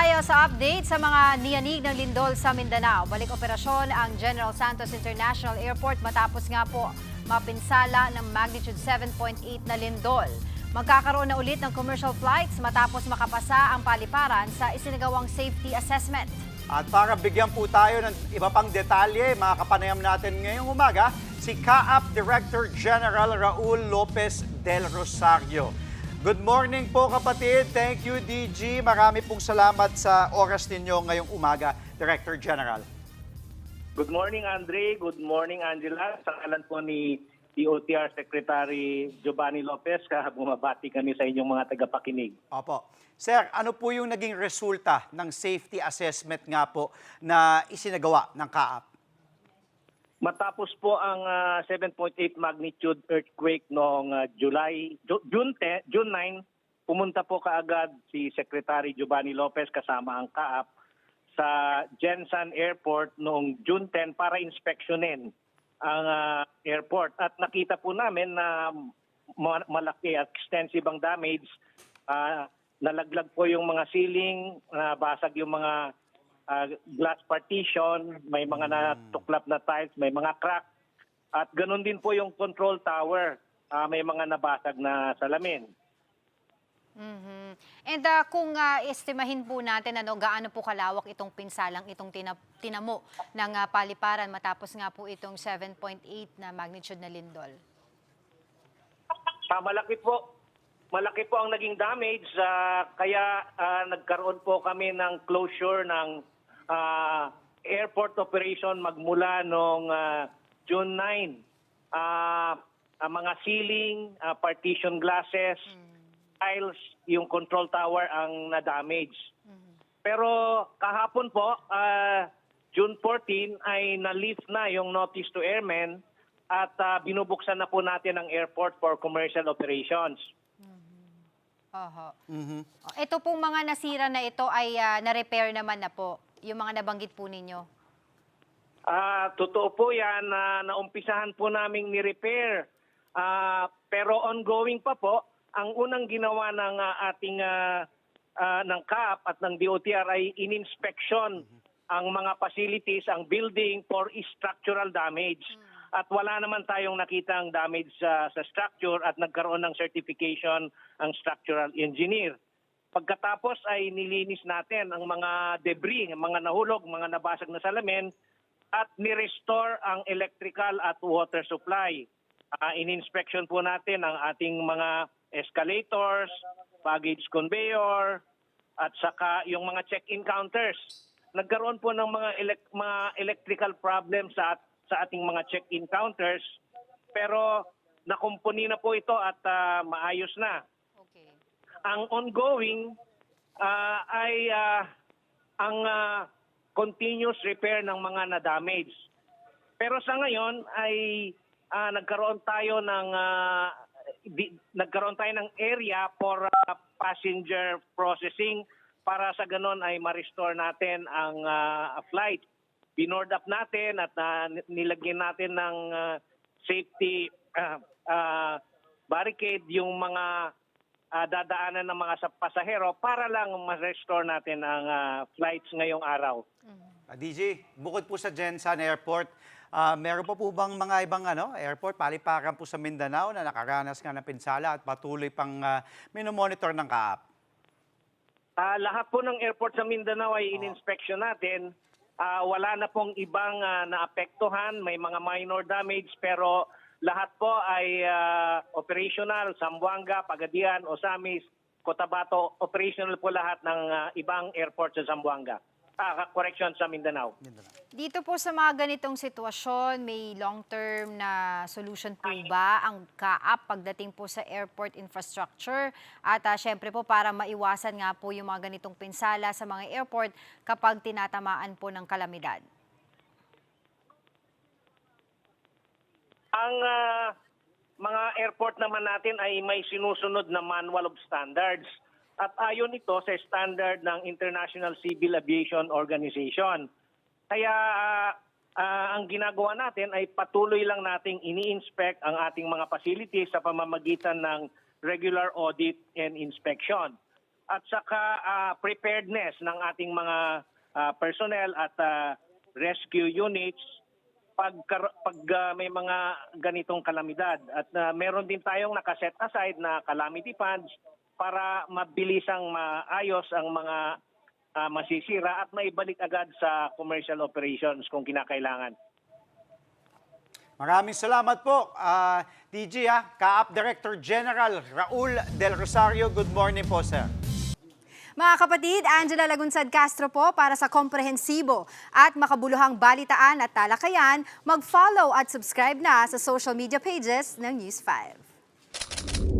tayo sa update sa mga niyanig ng lindol sa Mindanao. Balik operasyon ang General Santos International Airport matapos nga po mapinsala ng magnitude 7.8 na lindol. Magkakaroon na ulit ng commercial flights matapos makapasa ang paliparan sa isinagawang safety assessment. At para bigyan po tayo ng iba pang detalye, mga kapanayam natin ngayong umaga, si CAAP Director General Raul Lopez del Rosario. Good morning po kapatid. Thank you DG. Marami pong salamat sa oras ninyo ngayong umaga, Director General. Good morning Andre, good morning Angela. Sa ngalan po ni DOTR Secretary Giovanni Lopez, bumabati kami sa inyong mga tagapakinig. Opo. Sir, ano po yung naging resulta ng safety assessment nga po na isinagawa ng CAAP? Matapos po ang 7.8 magnitude earthquake noong June 9, pumunta po kaagad si Secretary Giovanni Lopez kasama ang CAAP sa Gensan Airport noong June 10 para inspeksyonin ang airport. At nakita po namin na malaki at extensive ang damage. Nalaglag po yung mga ceiling, basag yung mga glass partition, may mga natuklap na tiles, may mga crack. At ganun din po yung control tower, may mga nabasag na salamin. And kung estimahin po natin gaano po kalawak itong pinsalang itong tinamo ng paliparan matapos nga po itong 7.8 na magnitude na lindol. Malaki po ang naging damage, kaya nagkaroon po kami ng closure ng airport operation magmula noong June 9. Ang mga ceiling, partition glasses, tiles, yung control tower ang na-damage. Pero kahapon po, June 14, ay na-lift na yung notice to airmen at binubuksan na po natin ang airport for commercial operations. Ito pong mga nasira na ito ay na-repair naman na po, yung mga nabanggit po ninyo. Totoo po yan, naumpisahan po naming ni-repair. Pero ongoing pa po. Ang unang ginawa ng ating ng CAAP at ng DOTR ay in-inspection ang mga facilities, ang building for structural damage. At wala naman tayong nakitang damage sa structure at nagkaroon ng certification ang structural engineer. Pagkatapos ay nilinis natin ang mga debris, ang mga nahulog, mga nabasag na salamin at ni-restore ang electrical at water supply. In-inspection po natin ang ating mga escalators, baggage conveyor, at saka yung mga check-in counters. Nagkaroon po ng mga electrical problems sa ating mga check-in counters, pero nakumpuni na po ito at maayos na. Okay. Ang ongoing ay ang continuous repair ng mga na-damage. Pero sa ngayon ay nagkaroon tayo ng area for passenger processing para sa ganon ay ma-restore natin ang flight. Binoard up natin at nilagyan natin ng safety barricade yung mga dadaanan ng mga pasahero para lang ma-restore natin ang flights ngayong araw. DG, bukod po sa Gensan Airport, meron pa po bang mga ibang airport, paliparan po sa Mindanao na nakaranas nga ng pinsala at patuloy pang minomonitor ng CAAP? Lahat po ng airport sa Mindanao ay in-inspection natin. Wala na pong ibang naapektuhan, may mga minor damage pero lahat po ay operational, Zamboanga, Pagadian, Osamis, Cotabato, operational po lahat ng ibang airport sa Zamboanga. Correction sa Mindanao. Dito po sa mga ganitong sitwasyon, may long-term na solution po ba ang CAAP pagdating po sa airport infrastructure? At syempre po para maiwasan nga po yung mga ganitong pinsala sa mga airport kapag tinatamaan po ng kalamidad. Ang mga airport naman natin ay may sinusunod na manual of standards. At ayon ito sa standard ng International Civil Aviation Organization. Kaya ang ginagawa natin ay patuloy lang nating ini-inspect ang ating mga facilities sa pamamagitan ng regular audit and inspection. at saka preparedness ng ating mga personnel at rescue units pag may mga ganitong kalamidad. At meron din tayong nakaset aside na calamity funds para mabilisang maayos ang mga masisira at maibalik agad sa commercial operations kung kinakailangan. Maraming salamat po, DG, CAAP Director General Raul Del Rosario. Good morning po, sir. Mga kapatid, Angela Lagunsad Castro po para sa komprehensibo at makabuluhang balitaan at talakayan. Mag-follow at subscribe na sa social media pages ng News 5.